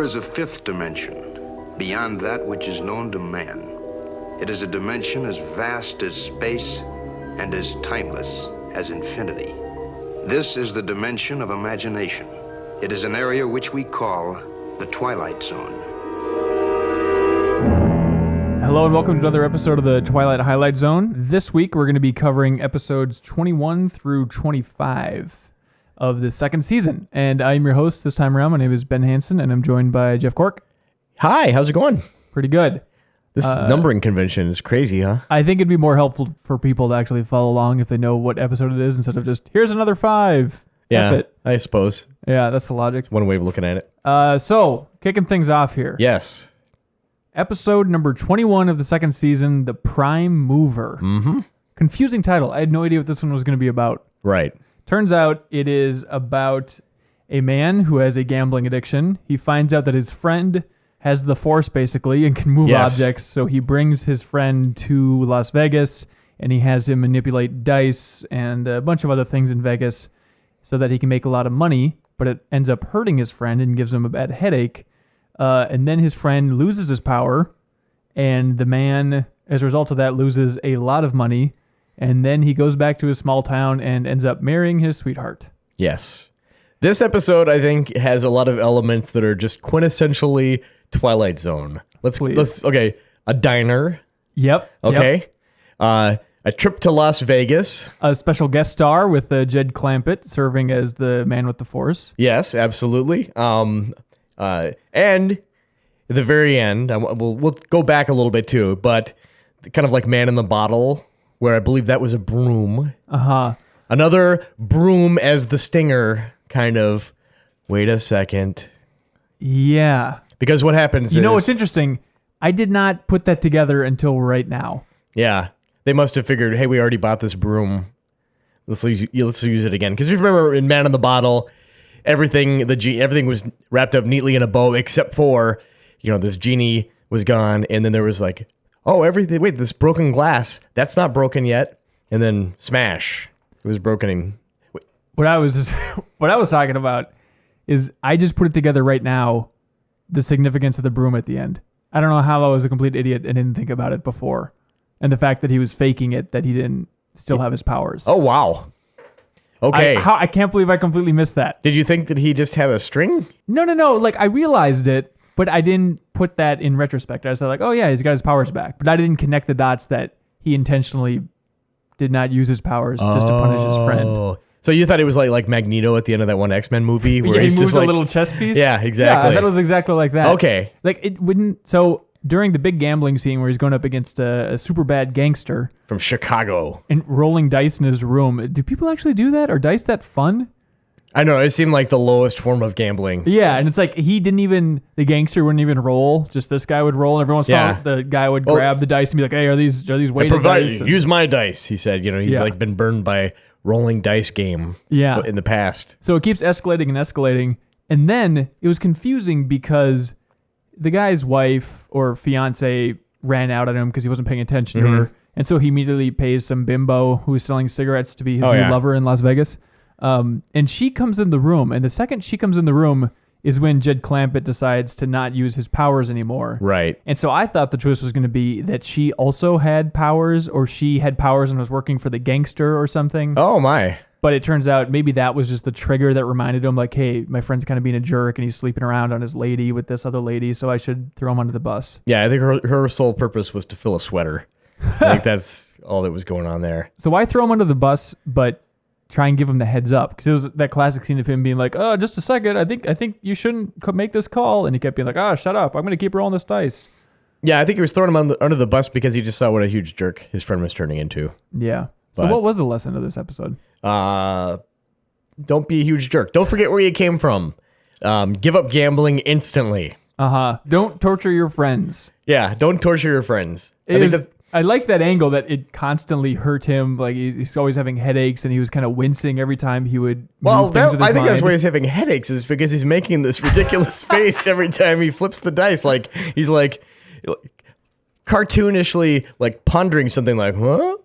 There is a fifth dimension, beyond that which is known to man. It is a dimension as vast as space and as timeless as infinity. This is the dimension of imagination. It is an area which we call the Twilight Zone. Hello and welcome to another episode of the Twilight Highlight Zone. This week we're going to be covering episodes 21 through 25 of the second season. And I'm your host this time around. My name is Ben Hanson and I'm joined by Jeff Cork. Hi, how's it going? Pretty good. This numbering convention is crazy, huh? I think it'd be more helpful for people to actually follow along if they know what episode it is instead of just, here's another 5. Yeah, I suppose. Yeah, that's the logic. One way of looking at it. So, kicking things off here. Yes. Episode number 21 of the second season, The Prime Mover. Mm-hmm. Confusing title. I had no idea what this one was going to be about. Right. Turns out it is about a man who has a gambling addiction. He finds out that his friend has the Force, basically, and can move objects. So he brings his friend to Las Vegas, and he has him manipulate dice and a bunch of other things in Vegas so that he can make a lot of money, but it ends up hurting his friend and gives him a bad headache. And then his friend loses his power, and the man, as a result of that, loses a lot of money, and then he goes back to his small town and ends up marrying his sweetheart. Yes. This episode, I think, has a lot of elements that are just quintessentially Twilight Zone. Let's okay, a diner. Yep. Okay. Yep. A trip to Las Vegas. A special guest star with Jed Clampett serving as the man with the Force. Yes, absolutely. And at the very end, we'll go back a little bit too, but kind of like Man in the Bottle, where I believe that was a broom. Uh-huh. Another broom as the stinger, kind of, wait a second. Yeah. Because what happens You know what's interesting? I did not put that together until right now. Yeah. They must have figured, hey, we already bought this broom. Let's use it again. Because you remember in Man in the Bottle, everything was wrapped up neatly in a bow except for, this genie was gone, and then there was like, this broken glass, that's not broken yet, and then smash, it was broken. What I was talking about is I just put it together right now, the significance of the broom at the end. I don't know how I was a complete idiot and didn't think about it before, and the fact that he was faking it, that he didn't still have his powers. Oh wow. Okay. I can't believe I completely missed that. Did you think that he just had a string? No. Like, I realized it, but I didn't put that in retrospect. I was like, oh yeah, he's got his powers back. But I didn't connect the dots that he intentionally did not use his powers just to punish his friend. So you thought it was like Magneto at the end of that one X-Men movie? Where he he's moves just like, a little chess piece? Yeah, exactly. Yeah, I thought it was exactly like that. Okay. Like, it wouldn't... So... During the big gambling scene where he's going up against a super bad gangster from Chicago and rolling dice in his room, do people actually do that? Are dice that fun? I know, it seemed like the lowest form of gambling. Yeah, and it's like the gangster wouldn't even roll, just this guy would roll, and every once in a while the guy would grab the dice and be like, hey, are these weighted dice? Use my dice, he said. He's like been burned by rolling dice game in the past. So it keeps escalating, and then it was confusing because the guy's wife or fiance ran out at him because he wasn't paying attention to her. And so he immediately pays some bimbo who's selling cigarettes to be his new lover in Las Vegas. And she comes in the room. And the second she comes in the room is when Jed Clampett decides to not use his powers anymore. Right. And so I thought the twist was going to be that she also had powers, or she had powers and was working for the gangster or something. Oh, my. But it turns out maybe that was just the trigger that reminded him, like, hey, my friend's kind of being a jerk and he's sleeping around on his lady with this other lady, so I should throw him under the bus. Yeah, I think her sole purpose was to fill a sweater. I think that's all that was going on there. So why throw him under the bus, but try and give him the heads up? Because it was that classic scene of him being like, oh, just a second, I think you shouldn't make this call. And he kept being like, oh, shut up, I'm going to keep rolling this dice. Yeah, I think he was throwing him under the bus because he just saw what a huge jerk his friend was turning into. Yeah. So what was the lesson of this episode? Don't be a huge jerk. Don't forget where you came from. Give up gambling instantly. Don't torture your friends. Yeah, don't torture your friends. I like that angle that it constantly hurt him. Like he's always having headaches, and he was kind of wincing every time he would. I think that's why he's having headaches, is because he's making this ridiculous face every time he flips the dice. Like he's like cartoonishly like pondering something like, huh?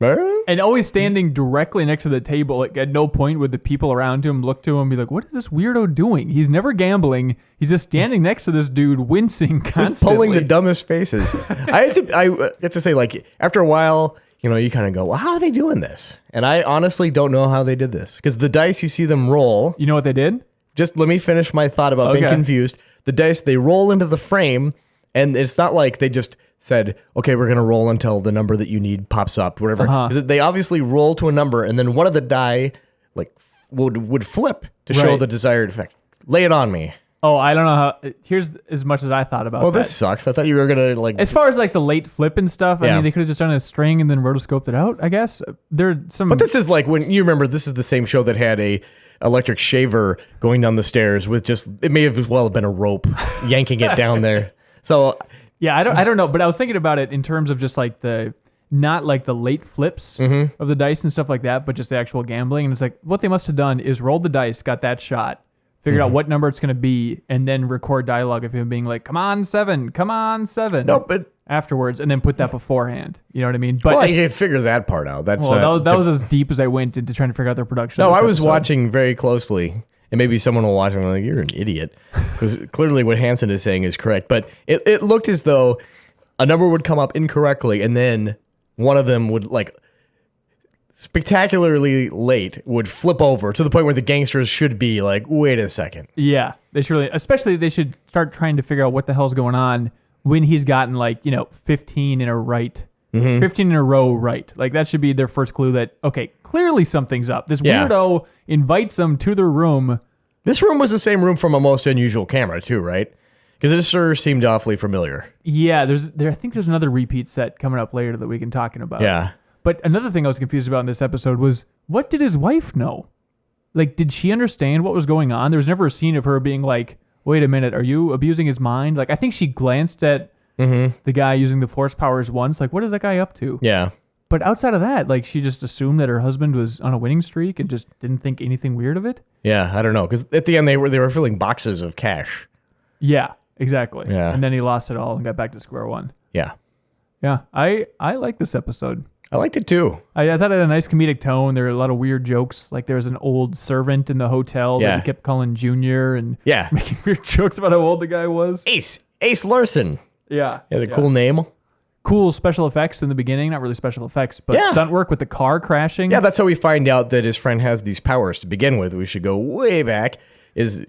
And always standing directly next to the table. Like, at no point would the people around him look to him and be like, what is this weirdo doing? He's never gambling. He's just standing next to this dude, wincing constantly. Just pulling the dumbest faces. I have to say, like, after a while, you kind of go, well, how are they doing this? And I honestly don't know how they did this. Because the dice, you see them roll. You know what they did? Just let me finish my thought about being confused. The dice, they roll into the frame, and it's not like they just said, okay, we're going to roll until the number that you need pops up, whatever. Because they obviously roll to a number, and then one of the die like would flip to show the desired effect. Lay it on me. Oh, I don't know how. Here's as much as I thought about Well, this sucks. I thought you were going to, like... As far as, like, the late flip and stuff, I mean, they could have just done a string and then rotoscoped it out, I guess. But this is like when... You remember, this is the same show that had a electric shaver going down the stairs with just... It may have as well been a rope yanking it down there. So... Yeah, I don't know, but I was thinking about it in terms of just like not like the late flips of the dice and stuff like that, but just the actual gambling. And it's like, what they must have done is rolled the dice, got that shot, figured out what number it's going to be, and then record dialogue of him being like, come on, 7. No, but afterwards, and then put that beforehand. You know what I mean? But you can figure that part out. That was as deep as I went into trying to figure out their production. No, I was watching very closely. And maybe someone will watch and be like, you're an idiot. Because clearly what Hanson is saying is correct. But it looked as though a number would come up incorrectly, and then one of them would, like, spectacularly late, would flip over to the point where the gangsters should be like, wait a second. Yeah, they should really, especially they should start trying to figure out what the hell's going on when he's gotten, like, 15 in a right. 15 in a row right. Like, that should be their first clue that, okay, clearly something's up. This weirdo invites them to their room. This room was the same room from A Most Unusual Camera, too, right? Because it sure seemed awfully familiar. Yeah, I think there's another repeat set coming up later that we can talking about. Yeah. But another thing I was confused about in this episode was, what did his wife know? Like, did she understand what was going on? There was never a scene of her being like, wait a minute, are you abusing his mind? Like, I think she glanced at the guy using the force powers once, like, what is that guy up to? Yeah. But outside of that, like, she just assumed that her husband was on a winning streak and just didn't think anything weird of it. Yeah, I don't know, because at the end they were filling boxes of cash. Yeah, exactly. Yeah. And then he lost it all and got back to square one. Yeah. Yeah, I like this episode. I liked it too. I thought it had a nice comedic tone. There were a lot of weird jokes. Like, there was an old servant in the hotel that he kept calling Junior and making weird jokes about how old the guy was. Ace Larson. Yeah. He had a cool name. Cool special effects in the beginning. Not really special effects, but stunt work with the car crashing. Yeah, that's how we find out that his friend has these powers to begin with. We should go way back. Is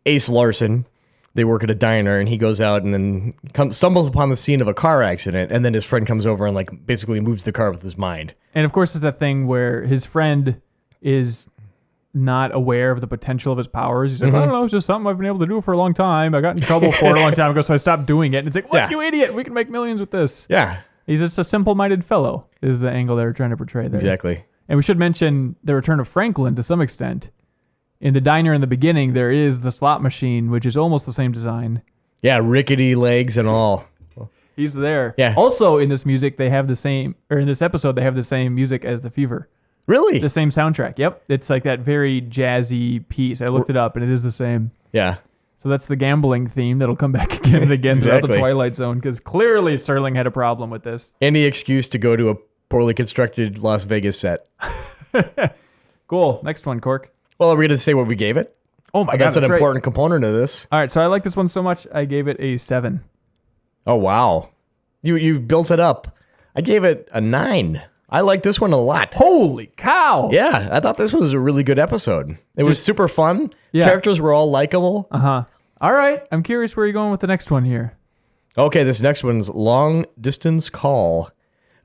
Ace Larson. They work at a diner, and he goes out and then stumbles upon the scene of a car accident, and then his friend comes over and, like, basically moves the car with his mind. And, of course, it's that thing where his friend is not aware of the potential of his powers. He's like, I don't know, it's just something I've been able to do for a long time. I got in trouble for it a long time ago, so I stopped doing it. And it's like, what, you idiot? We can make millions with this. Yeah. He's just a simple-minded fellow, is the angle they're trying to portray there. Exactly. And we should mention the return of Franklin to some extent. In the diner in the beginning, there is the slot machine, which is almost the same design. Yeah, rickety legs and all. He's there. Yeah. Also, in this music, they have the same, or in this episode, they have the same music as The Fever. Really? The same soundtrack. Yep. It's like that very jazzy piece. I looked it up, and it is the same. Yeah. So that's the gambling theme that'll come back again and again throughout the Twilight Zone, because clearly Serling had a problem with this. Any excuse to go to a poorly constructed Las Vegas set. Cool. Next one, Cork. Well, are we going to say what we gave it? Oh my God, that's an important component of this. All right, so I like this one so much, I gave it a 7. Oh, wow. You built it up. I gave it a 9. I like this one a lot. Holy cow. Yeah, I thought this was a really good episode. It was super fun. Yeah. Characters were all likable. Uh-huh. All right, I'm curious where you're going with the next one here. Okay, this next one's Long Distance Call.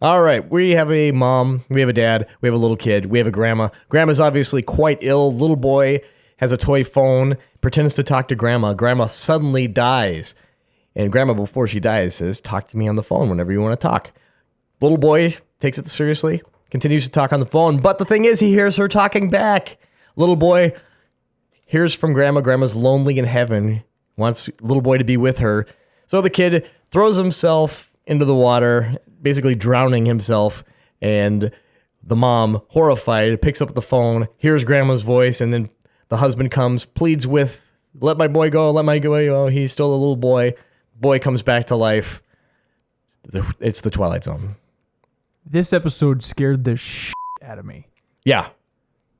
All right, we have a mom, we have a dad, we have a little kid, we have a grandma. Grandma's obviously quite ill. Little boy has a toy phone, pretends to talk to grandma. Grandma suddenly dies. And grandma, before she dies, says, talk to me on the phone whenever you want to talk. Little boy takes it seriously, continues to talk on the phone. But the thing is, he hears her talking back. Little boy hears from grandma. Grandma's lonely in heaven, wants little boy to be with her. So the kid throws himself into the water, basically drowning himself, and the mom, horrified, picks up the phone, hears grandma's voice, and then the husband comes, pleads with, let my boy go, let my boy go, he's still a little boy. Boy comes back to life. It's the Twilight Zone. This episode scared the shit out of me. Yeah.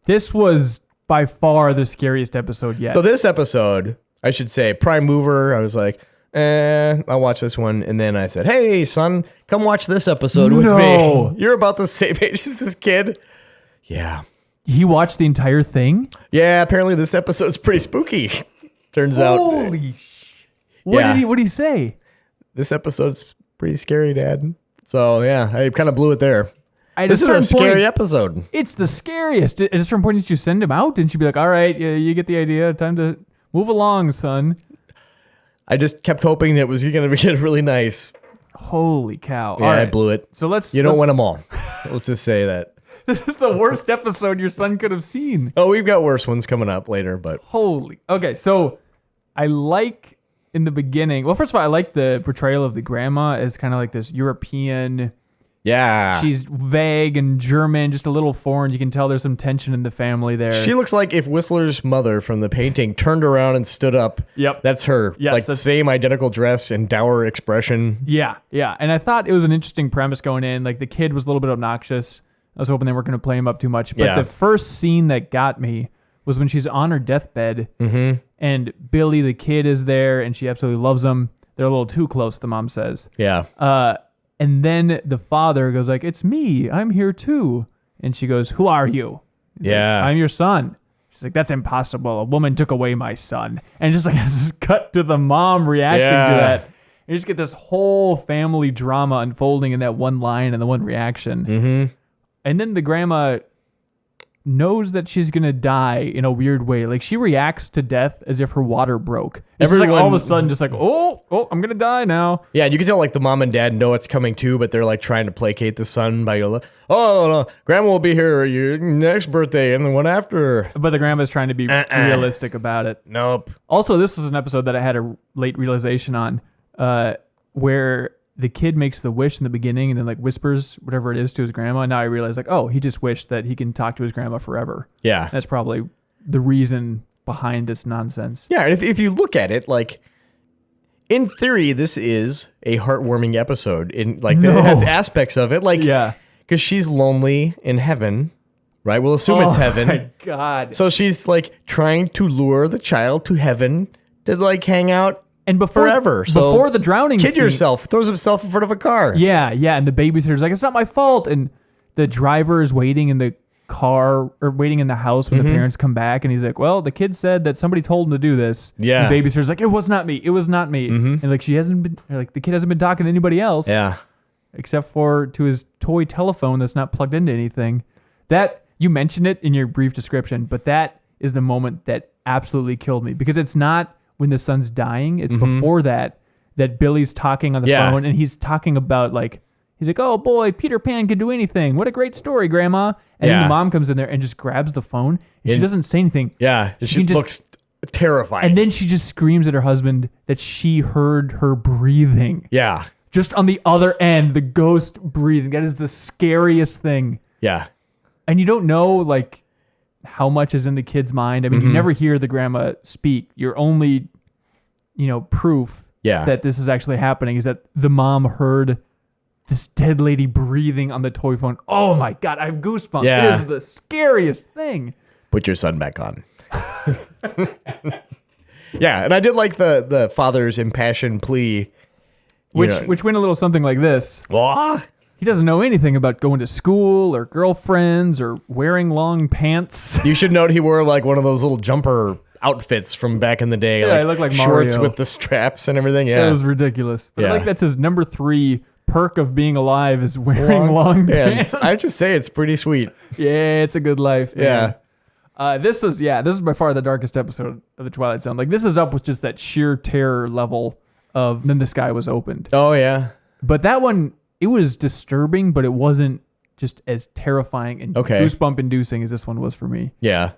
This was by far the scariest episode yet. So this episode, I should say, prime mover, I was like, I'll watch this one. And then I said, hey, son, come watch this episode with me. You're about the same age as this kid. Yeah. He watched the entire thing? Yeah, apparently this episode's pretty spooky. Turns out. Holy shit. What did he say? This episode's pretty scary, Dad. So, yeah, I kind of blew it there. This is a scary episode. It's the scariest. At a certain point, did you send him out? Didn't you be like, all right, you get the idea. Time to move along, son. I just kept hoping that it was going to get really nice. Holy cow. Yeah, I blew it. So You don't win them all. Let's just say that. This is the worst episode your son could have seen. Oh, we've got worse ones coming up later, but. Holy. Okay, so I like in the beginning. Well, first of all, I like the portrayal of the grandma as kind of like this European. Yeah. She's vague and German, just a little foreign. You can tell there's some tension in the family there. She looks like if Whistler's mother from the painting turned around and stood up. Yep. That's her. Yes, like the same identical dress and dour expression. Yeah. And I thought it was an interesting premise going in. Like the kid was a little bit obnoxious. I was hoping they weren't going to play him up too much. But the first scene that got me was when she's on her deathbed and Billy, the kid, is there and she absolutely loves him. They're a little too close, the mom says. Yeah. And then the father goes like, it's me. I'm here too. And she goes, who are you? He's like, I'm your son. She's like, that's impossible. A woman took away my son. And just like this cut to the mom reacting to that. And you just get this whole family drama unfolding in that one line and the one reaction. Mm-hmm. And then the grandma knows that she's going to die in a weird way. Like she reacts to death as if her water broke. It's like all of a sudden just like, oh, I'm going to die now. Yeah, you can tell like the mom and dad know it's coming too, but they're like trying to placate the son by going, oh, no, grandma will be here your next birthday and the one after. But the grandma's trying to be realistic about it. Nope. Also, this was an episode that I had a late realization on where the kid makes the wish in the beginning and then like whispers whatever it is to his grandma. And now I realize like, oh, he just wished that he can talk to his grandma forever. Yeah. That's probably the reason behind this nonsense. Yeah. And if you look at it, like in theory, this is a heartwarming episode in like it has aspects of it. Like, because she's lonely in heaven, right? We'll assume it's heaven. Oh my God. So she's like trying to lure the child to heaven to like hang out. And before the drowning kid scene, yourself, throws himself in front of a car. Yeah. And the babysitter's like, it's not my fault. And the driver is waiting in the car or waiting in the house when the parents come back. And he's like, well, the kid said that somebody told him to do this. Yeah. And the babysitter's like, it was not me. It was not me. And like, the kid hasn't been talking to anybody else. Yeah. Except for to his toy telephone that's not plugged into anything. That, you mentioned it in your brief description, but that is the moment that absolutely killed me because it's not when the son's dying. It's before that Billy's talking on the phone and he's talking about like, he's like, oh boy, Peter Pan can do anything. What a great story, Grandma. And then the mom comes in there and just grabs the phone and she doesn't say anything. Yeah. She just looks terrified. And then she just screams at her husband that she heard her breathing. Yeah. Just on the other end, the ghost breathing. That is the scariest thing. Yeah. And you don't know like how much is in the kid's mind. I mean, you never hear the grandma speak. You're only, proof that this is actually happening is that the mom heard this dead lady breathing on the toy phone. Oh my God, I have goosebumps. Yeah. It is the scariest thing. Put your son back on. Yeah, and I did like the father's impassioned plea. Which went a little something like this. What? He doesn't know anything about going to school or girlfriends or wearing long pants. You should note he wore like one of those little jumper outfits from back in the day. Yeah, I look like shorts Mario. with the straps and everything. Yeah, that was ridiculous. But I think that's his number 3 perk of being alive is wearing long pants. I just say it's pretty sweet. Yeah, it's a good life. Man. Yeah. This is by far the darkest episode of the Twilight Zone. Like this is up with just that sheer terror level of then the sky was opened. Oh yeah. But that one, it was disturbing, but it wasn't just as terrifying and goosebump inducing as this one was for me. Yeah.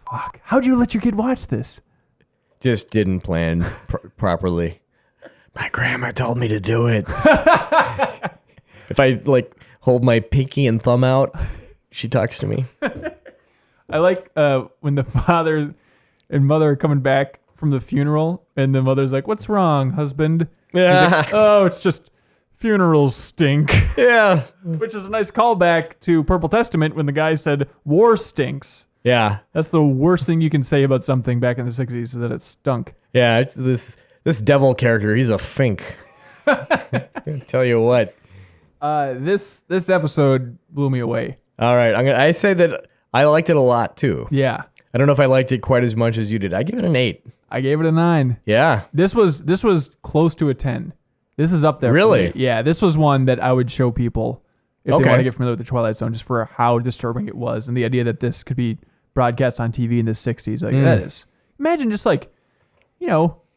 Fuck. How'd you let your kid watch this? Just didn't plan properly. My grandma told me to do it. If I like hold my pinky and thumb out, she talks to me. I like when the father and mother are coming back from the funeral and the mother's like, what's wrong, husband? Yeah. He's like, oh, it's just funerals stink. Yeah. Which is a nice callback to Purple Testament when the guy said, war stinks. Yeah. That's the worst thing you can say about something back in the 60s, is that it stunk. Yeah, it's this devil character, he's a fink. I tell you what. This episode blew me away. All right, I say that I liked it a lot too. Yeah. I don't know if I liked it quite as much as you did. I give it an 8. I gave it a 9. Yeah. This was close to a 10. This is up there. Really? For me. Yeah, this was one that I would show people if they want to get familiar with the Twilight Zone, just for how disturbing it was, and the idea that this could be broadcast on TV in the 60s. Like, that is. Imagine just like,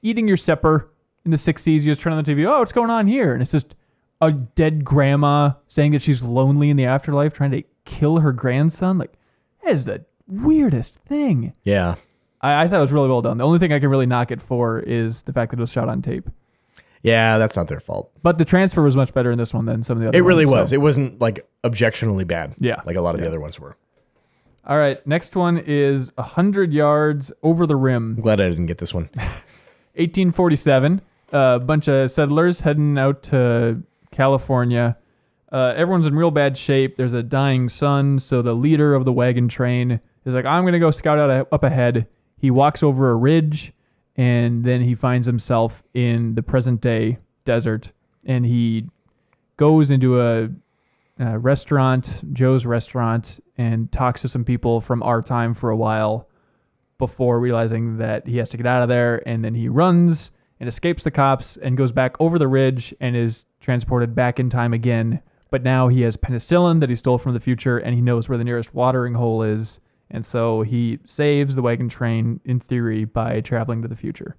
eating your supper in the 60s. You just turn on the TV. Oh, what's going on here? And it's just a dead grandma saying that she's lonely in the afterlife, trying to kill her grandson. Like, that is the weirdest thing. Yeah. I thought it was really well done. The only thing I can really knock it for is the fact that it was shot on tape. Yeah, that's not their fault. But the transfer was much better in this one than some of the other ones. It really was. So. It wasn't like objectionably bad. Yeah. Like a lot of the other ones were. All right, next one is 100 Yards Over the Rim. I'm glad I didn't get this one. 1847. A bunch of settlers heading out to California. Everyone's in real bad shape. There's a dying sun, so the leader of the wagon train is like, I'm going to go scout out up ahead. He walks over a ridge, and then he finds himself in the present-day desert, and he goes into a restaurant, Joe's restaurant, and talks to some people from our time for a while before realizing that he has to get out of there, and then he runs and escapes the cops and goes back over the ridge and is transported back in time again. But now he has penicillin that he stole from the future, and he knows where the nearest watering hole is, and so he saves the wagon train, in theory, by traveling to the future.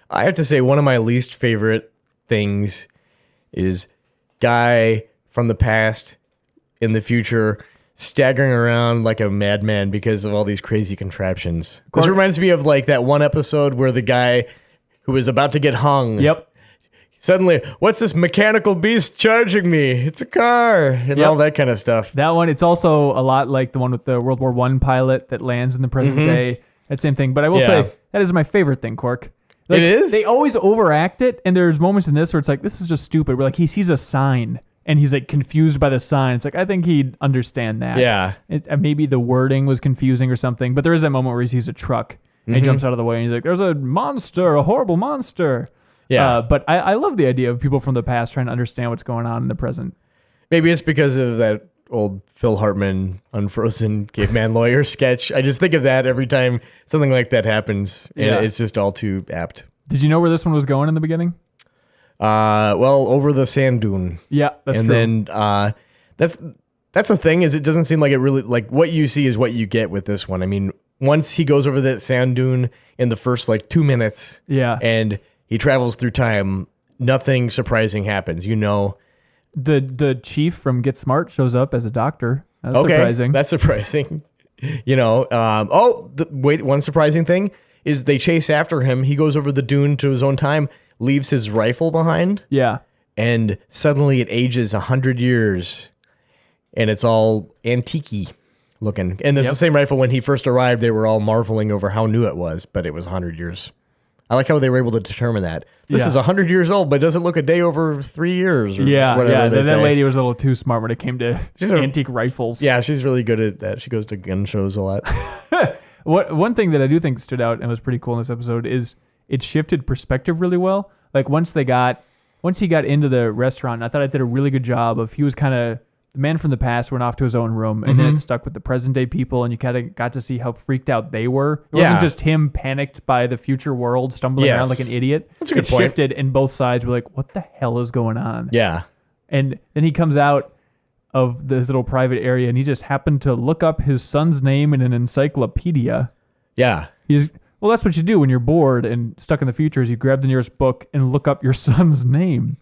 I have to say, one of my least favorite things is guy from the past in the future staggering around like a madman because of all these crazy contraptions. This reminds me of like that one episode where the guy who was about to get hung. Yep. Suddenly, what's this mechanical beast charging me? It's a car and all that kind of stuff. That one, it's also a lot like the one with the World War I pilot that lands in the present day. That same thing. But I will say, that is my favorite thing, Cork. Like, it is? They always overact it, and there's moments in this where it's like, this is just stupid. Where like he sees a sign, and he's like confused by the sign. It's like, I think he'd understand that. Yeah. Maybe the wording was confusing or something, but there is that moment where he sees a truck, and he jumps out of the way, and he's like, there's a monster, a horrible monster. Yeah. But I love the idea of people from the past trying to understand what's going on in the present. Maybe it's because of that old Phil Hartman Unfrozen Caveman Lawyer sketch. I just think of that every time something like that happens, and it's just all too apt. Did you know where this one was going in the beginning? Well, over the sand dune. Yeah, that's true. And then that's the thing, is it doesn't seem like it really, like what you see is what you get with this one. I mean, once he goes over that sand dune in the first like 2 minutes, and he travels through time, nothing surprising happens. The chief from Get Smart shows up as a doctor. That's surprising. That's surprising. One surprising thing is they chase after him. He goes over the dune to his own time, leaves his rifle behind. Yeah. And suddenly it ages 100 years. And it's all antique-y looking. And it's the same rifle when he first arrived. They were all marveling over how new it was, but it was 100 years. I like how they were able to determine that. This is 100 years old, but it doesn't look a day over 3 years. Or whatever they say. That lady was a little too smart when it came to antique rifles. Yeah, she's really good at that. She goes to gun shows a lot. One thing that I do think stood out and was pretty cool in this episode is it shifted perspective really well. Like once he got into the restaurant, I thought I did a really good job of, he was kind of, the man from the past went off to his own room, and then it stuck with the present day people, and you kind of got to see how freaked out they were. It wasn't just him panicked by the future world, stumbling around like an idiot. That's a good point. It shifted, and both sides were like, what the hell is going on? Yeah. And then he comes out of this little private area, and he just happened to look up his son's name in an encyclopedia. Yeah. Well, that's what you do when you're bored and stuck in the future, is you grab the nearest book and look up your son's name.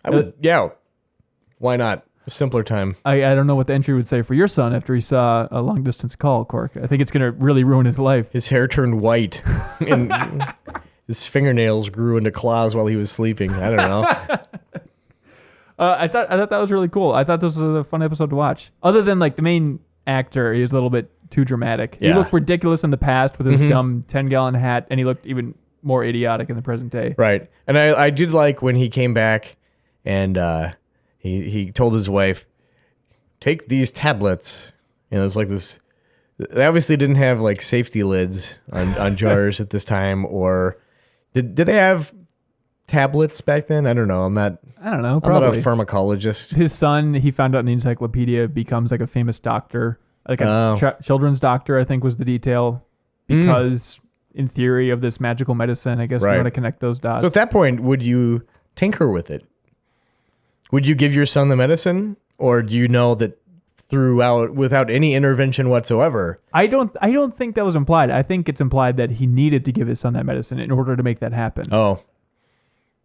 Why not? A simpler time. I don't know what the entry would say for your son after he saw a long distance call, Cork. I think it's going to really ruin his life. His hair turned white and his fingernails grew into claws while he was sleeping. I don't know. I thought that was really cool. I thought this was a fun episode to watch. Other than like the main actor, he was a little bit too dramatic. He looked ridiculous in the past with his dumb 10-gallon hat, and he looked even more idiotic in the present day. Right. And I did like when he came back and he told his wife, take these tablets. And it was like this. They obviously didn't have like safety lids on jars at this time, or did they have tablets back then? I don't know. I don't know. I'm not a Probably. pharmacologist. His son, he found out in the encyclopedia, becomes like a famous doctor, like a children's doctor, I think was the detail, because in theory of this magical medicine, I guess we want to connect those dots. So at that point, would you tinker with it? Would you give your son the medicine, or do you know that without any intervention whatsoever? I don't think that was implied. I think it's implied that he needed to give his son that medicine in order to make that happen. Oh.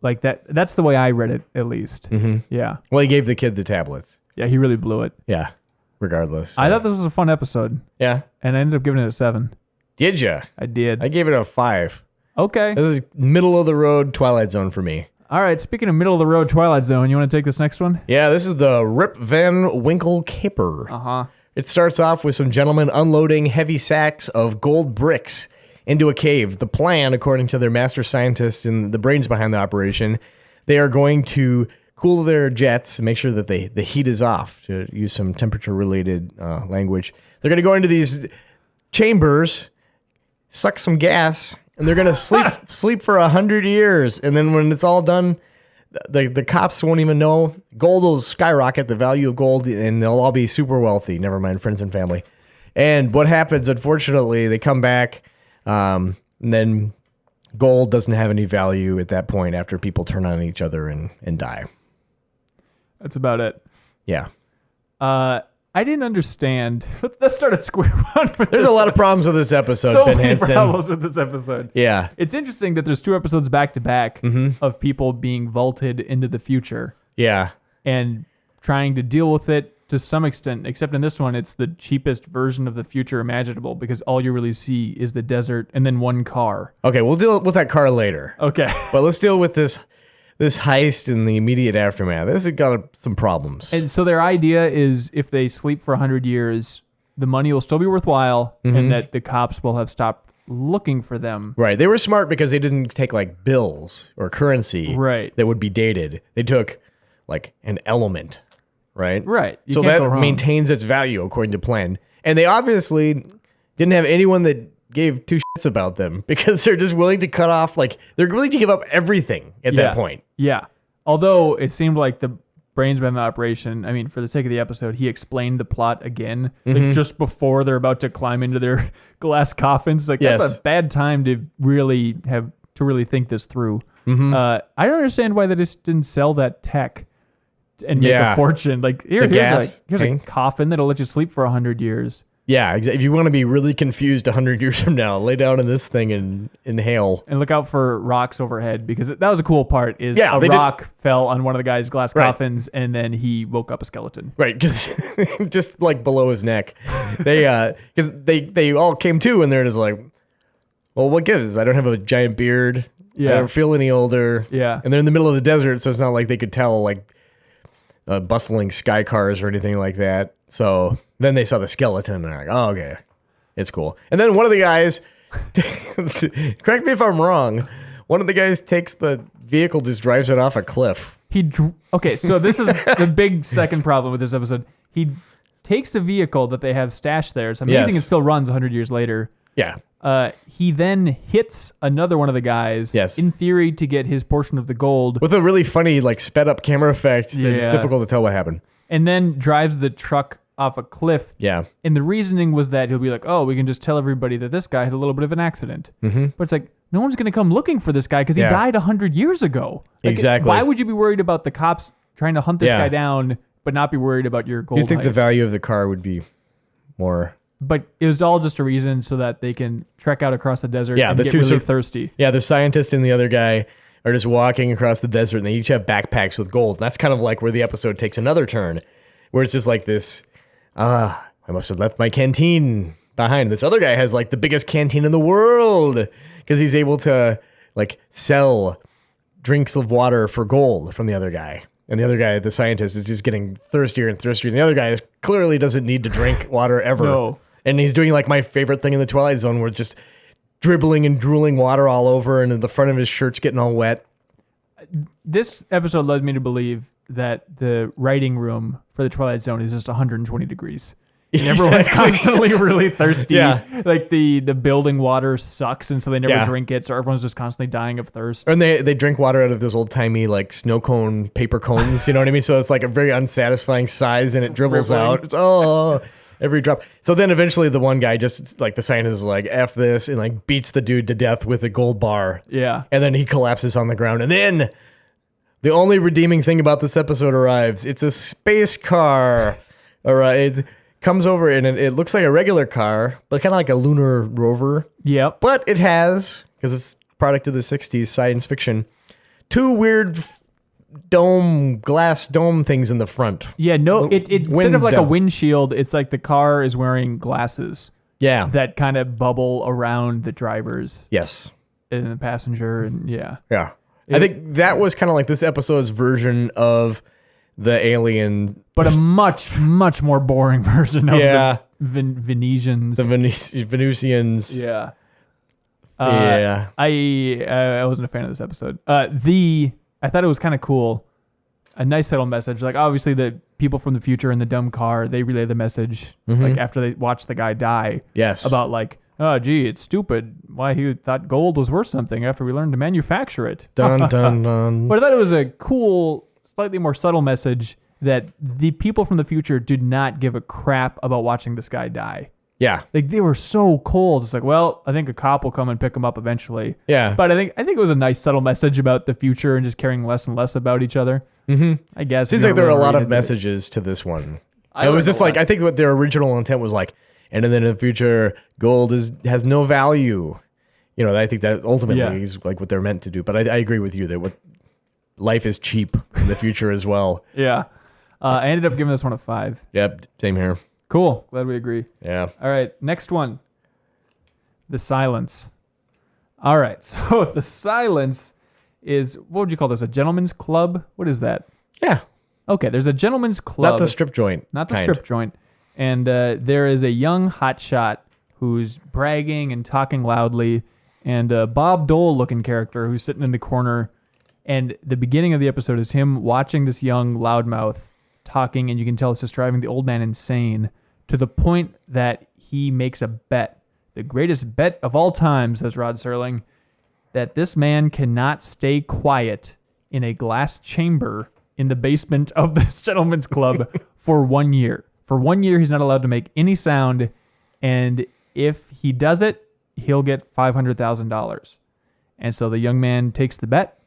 Like that's the way I read it, at least. Mm-hmm. Yeah. Well, he gave the kid the tablets. Yeah, he really blew it. Yeah. Regardless. I thought this was a fun episode. Yeah. And I ended up giving it a 7. Did ya? I did. I gave it a 5. Okay. This is middle of the road Twilight Zone for me. All right. Speaking of middle of the road Twilight Zone, you want to take this next one? Yeah, this is the Rip Van Winkle Caper. Uh-huh. It starts off with some gentlemen unloading heavy sacks of gold bricks into a cave. The plan, according to their master scientists and the brains behind the operation, they are going to cool their jets and make sure that the heat is off, to use some temperature-related language. They're going to go into these chambers, suck some gas, and they're going to sleep for 100 years. And then when it's all done, the cops won't even know. Gold will skyrocket, the value of gold, and they'll all be super wealthy. Never mind friends and family. And what happens, unfortunately, they come back, and then gold doesn't have any value at that point after people turn on each other and die. That's about it. Yeah. I didn't understand. Let's start at square one. There's a lot of problems with this episode, so Ben many Hanson. problems with this episode. Yeah. It's interesting that there's 2 episodes back to back of people being vaulted into the future. Yeah. And trying to deal with it to some extent, except in this one, it's the cheapest version of the future imaginable because all you really see is the desert and then one car. Okay, we'll deal with that car later. Okay. But let's deal with this heist in the immediate aftermath. This has got some problems. And so their idea is if they sleep for 100 years, the money will still be worthwhile and that the cops will have stopped looking for them. Right. They were smart because they didn't take like bills or currency that would be dated. They took like an element, right? Right. You so can't that go wrong. maintains its value according to plan. And they obviously didn't have anyone that gave 2 shits about them because they're just willing to cut off, like they're willing to give up everything at that point. Yeah. Although it seemed like the brains behind the operation, I mean, for the sake of the episode, he explained the plot again, like just before they're about to climb into their glass coffins. Like that's a bad time to really think this through. I don't understand why they just didn't sell that tech and make a fortune. Like here's a coffin that'll let you sleep for 100 years. Yeah, if you want to be really confused 100 years from now, lay down in this thing and inhale. And look out for rocks overhead because that was a cool part is a rock fell on one of the guy's glass coffins and then he woke up a skeleton. Right, because just like below his neck. They all came to and they're just like, well, what gives? I don't have a giant beard. Yeah. I don't feel any older. Yeah. And they're in the middle of the desert, so it's not like they could tell like bustling sky cars or anything like that. So then they saw the skeleton and they're like, oh, okay, it's cool. And then one of the guys, correct me if I'm wrong, one of the guys takes the vehicle, just drives it off a cliff. Okay, so this is the big second problem with this episode. He takes a vehicle that they have stashed there. It's amazing it still runs 100 years later. Yeah. He then hits another one of the guys, in theory, to get his portion of the gold. With a really funny, like, sped up camera effect that it's difficult to tell what happened. And then drives the truck off a cliff. Yeah. And the reasoning was that he'll be like, oh, we can just tell everybody that this guy had a little bit of an accident. But it's like, no one's going to come looking for this guy because he died 100 years ago. Like, exactly. Why would you be worried about the cops trying to hunt this guy down, but not be worried about your gold You'd think heist? the value of the car would be more... But it was all just a reason so that they can trek out across the desert and get really thirsty. Yeah, the scientist and the other guy are just walking across the desert, and they each have backpacks with gold. That's kind of like where the episode takes another turn, where it's just like this, I must have left my canteen behind. This other guy has like the biggest canteen in the world because he's able to like sell drinks of water for gold from the other guy. And the other guy, the scientist, is just getting thirstier and thirstier. And the other guy clearly doesn't need to drink water ever. No. And he's doing like my favorite thing in the Twilight Zone, where just dribbling and drooling water all over, and the front of his shirt's getting all wet. this episode led me to believe that the writing room for the Twilight Zone is just 120 degrees. And everyone's constantly really thirsty. Yeah. Like the building water sucks, and so they never drink it. So everyone's just constantly dying of thirst. And they drink water out of those old timey like snow cone paper cones. You know what I mean? So it's like a very unsatisfying size, and it dribbles out. Oh, every drop. So then eventually the one guy just like the scientist is like F this and like beats the dude to death with a gold bar. Yeah. And then he collapses on the ground. And then the only redeeming thing about this episode arrives. It's a space car. All right. Comes over and it looks like a regular car, but kind of like a lunar rover. Yep. But it has, because it's product of the 60s science fiction, two weird glass dome things in the front. Yeah, no, it instead of like a windshield, it's like the car is wearing glasses. Yeah. That kind of bubble around the drivers. Yes. And the passenger, and yeah. Yeah. I think that was kind of like this episode's version of the alien, but a much more boring version of the Venetians. The Venusians. Yeah. Yeah. I wasn't a fan of this episode. I thought it was kind of cool. A nice subtle message. Like obviously the people from the future in the dumb car, they relay the message like after they watch the guy die. Yes. About like, oh gee, it's stupid. Why he thought gold was worth something after we learned to manufacture it. Dun dun dun. But I thought it was a cool, slightly more subtle message that the people from the future did not give a crap about watching this guy die. Yeah. Like they were so cold. It's like, well, I think a cop will come and pick him up eventually. Yeah. But I think it was a nice subtle message about the future and just caring less and less about each other. Mm-hmm. I guess. Seems like there are a lot of messages to this one. It was just like, I think what their original intent was like, and then in the future, gold has no value. You know, I think that ultimately is like what they're meant to do. But I agree with you that what life is cheap in the future as well. Yeah. I ended up giving this one a 5. Yep. Same here. Cool. Glad we agree. Yeah. All right. Next one. The Silence. All right. So the Silence is, what would you call this? A gentleman's club? What is that? Yeah. Okay. There's a gentleman's club. Not the strip joint. Not the strip joint. And there is a young hotshot who's bragging and talking loudly, and a Bob Dole-looking character who's sitting in the corner. And the beginning of the episode is him watching this young loudmouth talking, and you can tell it's just driving the old man insane to the point that he makes a bet, the greatest bet of all time, says Rod Serling, that this man cannot stay quiet in a glass chamber in the basement of this gentleman's club for 1 year. For 1 year, he's not allowed to make any sound, and if he does it, he'll get $500,000. And so the young man takes the bet,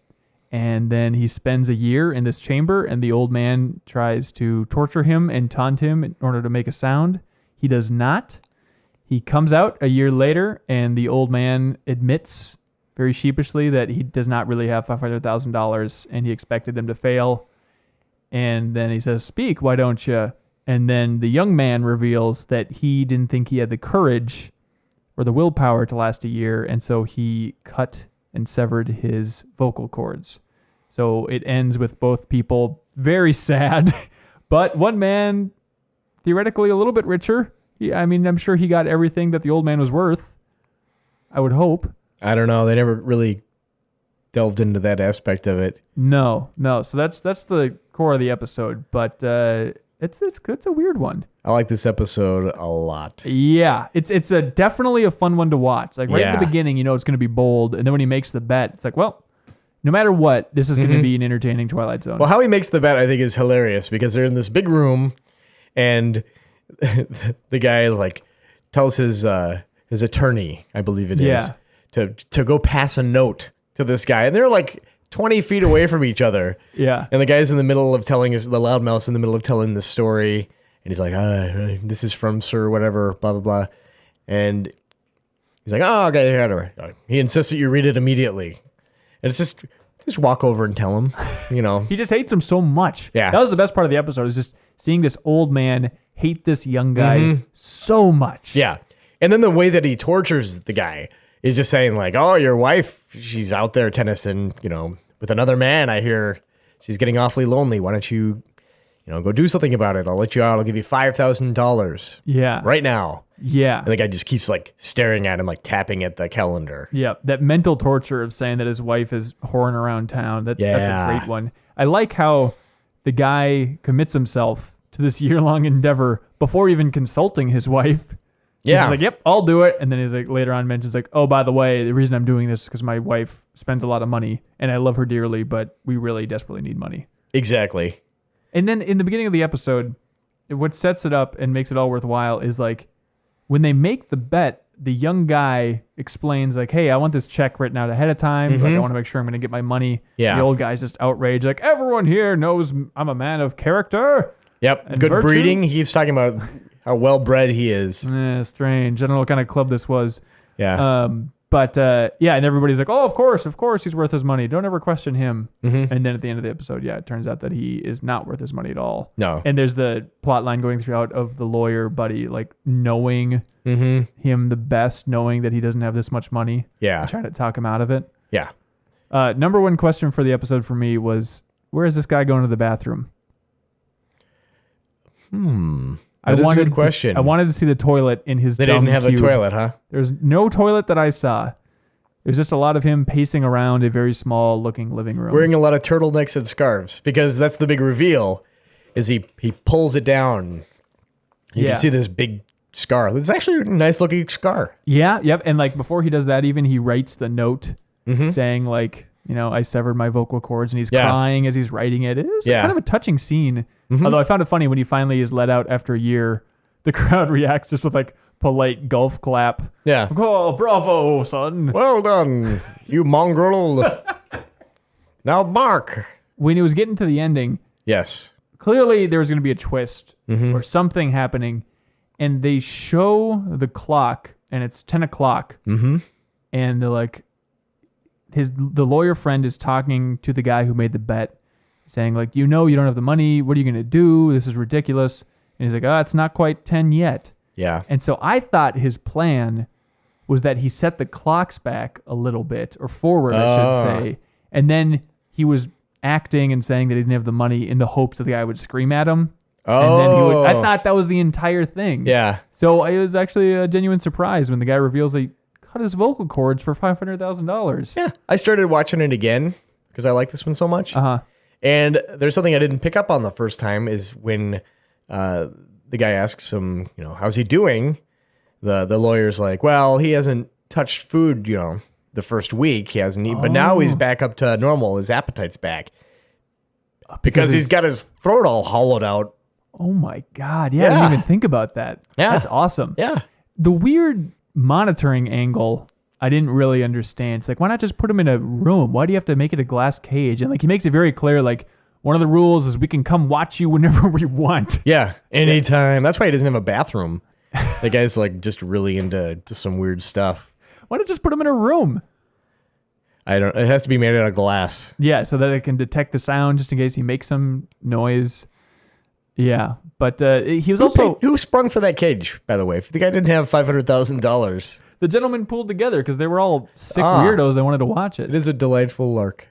and then he spends a year in this chamber, and the old man tries to torture him and taunt him in order to make a sound. He does not. He comes out a year later, and the old man admits very sheepishly that he does not really have $500,000, and he expected him to fail. And then he says, "Speak, why don't you?" And then the young man reveals that he didn't think he had the courage or the willpower to last a year, and so he cut and severed his vocal cords. So it ends with both people very sad, but one man theoretically a little bit richer. I'm sure he got everything that the old man was worth. I would hope. I don't know. They never really delved into that aspect of it. No. So that's the core of the episode, but it's a weird one. I like this episode a lot. Yeah, it's definitely a fun one to watch. Like right at the beginning, you know it's going to be bold, and then when he makes the bet, it's like, well, no matter what, this is going to be an entertaining Twilight Zone. Well, how he makes the bet, I think, is hilarious because they're in this big room, and the guy like tells his attorney, I believe it is, to go pass a note to this guy, and they're like 20 feet away from each other. Yeah, and the guy's in the middle of telling the loudmouth's in the middle of telling the story. And he's like, this is from Sir whatever, blah, blah, blah. And he's like, oh, okay. He insists that you read it immediately. And it's just walk over and tell him, you know. He just hates him so much. Yeah. That was the best part of the episode, is just seeing this old man hate this young guy so much. Yeah. And then the way that he tortures the guy is just saying like, oh, your wife, she's out there tennising, with another man. I hear she's getting awfully lonely. Why don't you go do something about it. I'll let you out. I'll give you $5,000. Yeah. Right now. Yeah. And the guy just keeps like staring at him, like tapping at the calendar. Yeah. That mental torture of saying that his wife is whoring around town. That's a great one. I like how the guy commits himself to this year-long endeavor before even consulting his wife. Yeah. He's like, yep, I'll do it. And then he's like, later on mentions like, oh, by the way, the reason I'm doing this is because my wife spends a lot of money and I love her dearly, but we really desperately need money. Exactly. And then in the beginning of the episode, what sets it up and makes it all worthwhile is like when they make the bet, the young guy explains like, hey, I want this check written out ahead of time. Like, I want to make sure I'm going to get my money. Yeah. The old guy's just outraged. Like, everyone here knows I'm a man of character. Yep. Good virtue. breeding. He keeps talking about how well-bred he is. Strange. I don't know what kind of club this was. Yeah. And everybody's like, oh, of course he's worth his money. Don't ever question him. And then at the end of the episode, it turns out that he is not worth his money at all. No. And there's the plot line going throughout of the lawyer buddy, like knowing him the best, knowing that he doesn't have this much money. Yeah. And trying to talk him out of it. Yeah. Number one question for the episode for me was, where is this guy going to the bathroom? That is a good question. I wanted to see the toilet in his They dumb didn't have cube. a toilet, huh? There's no toilet that I saw. There's just a lot of him pacing around a very small looking living room. Wearing a lot of turtlenecks and scarves, because that's the big reveal, is he pulls it down. You can see this big scar. It's actually a nice looking scar. Yeah, yep. And like before he does that, even he writes the note saying like, I severed my vocal cords, and he's crying as he's writing it. It is kind of a touching scene. Although I found it funny when he finally is let out after a year, the crowd reacts just with like polite golf clap. Yeah. Oh, bravo, son. Well done, you mongrel. Now bark. When he was getting to the ending, Yes. clearly there was going to be a twist or something happening, and they show the clock, and it's 10 o'clock, and they're like, the lawyer friend is talking to the guy who made the bet, saying like, you don't have the money. What are you going to do? This is ridiculous. And he's like, it's not quite 10 yet. Yeah. And so I thought his plan was that he set the clocks back a little bit, or forward, I should say. And then he was acting and saying that he didn't have the money in the hopes that the guy would scream at him. And then he would. I thought that was the entire thing. Yeah. So it was actually a genuine surprise when the guy reveals he cut his vocal cords for $500,000. Yeah. I started watching it again because I like this one so much. And there's something I didn't pick up on the first time is when the guy asks him, how's he doing? The lawyer's like, well, he hasn't touched food, the first week. He hasn't eaten, but now he's back up to normal. His appetite's back. Because he's got his throat all hollowed out. Oh my God. Yeah, I didn't even think about that. Yeah. That's awesome. Yeah. The weird monitoring angle, I didn't really understand. It's like, why not just put him in a room? Why do you have to make it a glass cage? And like, he makes it very clear, like, one of the rules is we can come watch you whenever we want. Yeah, anytime. That's why he doesn't have a bathroom. The guy's like just really into just some weird stuff. Why not just put him in a room? It has to be made out of glass. Yeah, so that it can detect the sound just in case he makes some noise. Yeah, but he was Who sprung for that cage, by the way? If the guy didn't have $500,000. The gentlemen pulled together because they were all sick weirdos that wanted to watch it. It is a delightful lark.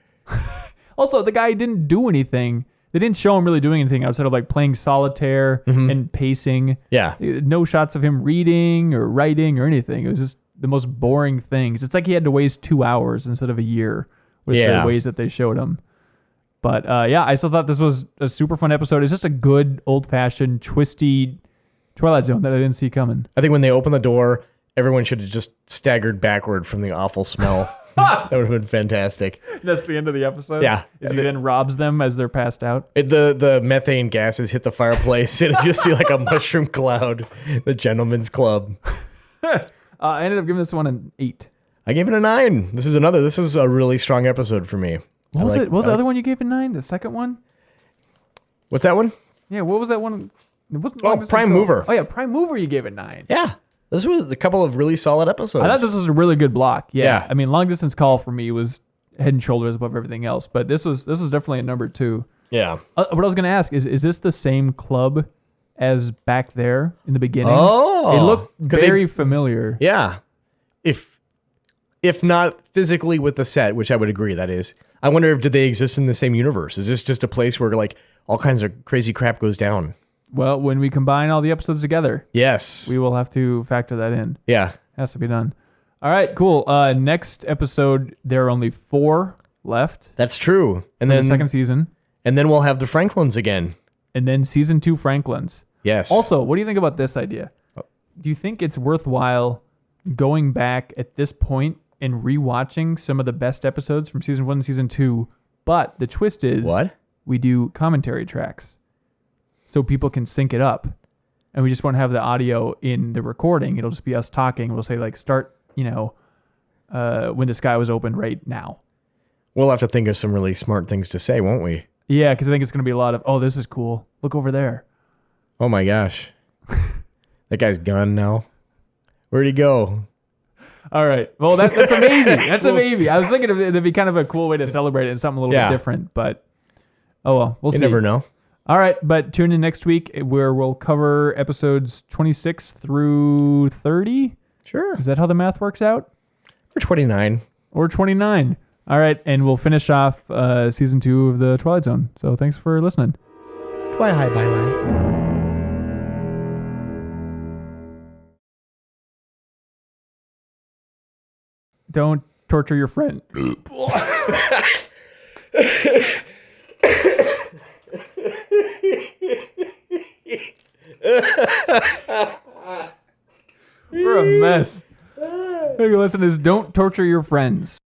Also, the guy didn't do anything. They didn't show him really doing anything outside of like playing solitaire and pacing. Yeah. No shots of him reading or writing or anything. It was just the most boring things. It's like he had to waste 2 hours instead of a year with the ways that they showed him. But I still thought this was a super fun episode. It's just a good old-fashioned twisty Twilight Zone that I didn't see coming. I think when they opened the door, everyone should have just staggered backward from the awful smell. That would have been fantastic. That's the end of the episode? Yeah. Is he then robs them as they're passed out? The methane gases hit the fireplace and you just see like a mushroom cloud. The gentleman's club. I ended up giving this one an 8. I gave it a 9. This is a really strong episode for me. What was the other one you gave a 9? The second one? What's that one? Yeah, what was that one? Prime Mover. Oh, yeah, Prime Mover you gave it 9. Yeah. This was a couple of really solid episodes. I thought this was a really good block. Yeah. I mean, Long Distance Call for me was head and shoulders above everything else, but this was definitely a number 2. Yeah. What I was going to ask is this the same club as back there in the beginning? Oh. It looked very familiar. Yeah. If not physically with the set, which I would agree that is. I wonder if did they exist in the same universe? Is this just a place where like all kinds of crazy crap goes down. Well, when we combine all the episodes together, Yes. we will have to factor that in. Yeah. Has to be done. All right, cool. Next episode, there are only 4 left. That's true. And for then the second season. And then we'll have the Franklins again. And then season 2 Franklins. Yes. Also, what do you think about this idea? Do you think it's worthwhile going back at this point and rewatching some of the best episodes from season 1 and season 2? But the twist is we do commentary tracks so people can sync it up. And we just won't have the audio in the recording. It'll just be us talking. We'll say, like, start, when the sky was open right now. We'll have to think of some really smart things to say, won't we? Yeah, because I think it's going to be a lot of, oh, this is cool. Look over there. Oh, my gosh. That guy's gone now. Where'd he go? All right. Well, that's a maybe. That's a maybe. I was thinking it'd be kind of a cool way to celebrate it and something a little bit different. But, oh, well, we'll see. You never know. All right, but tune in next week where we'll cover episodes 26 through 30. Sure. Is that how the math works out? Or 29. Or 29. All right, and we'll finish off season 2 of the Twilight Zone. So thanks for listening. Twilight, bye. Don't torture your friend. We're a mess. Listen to this. Don't torture your friends.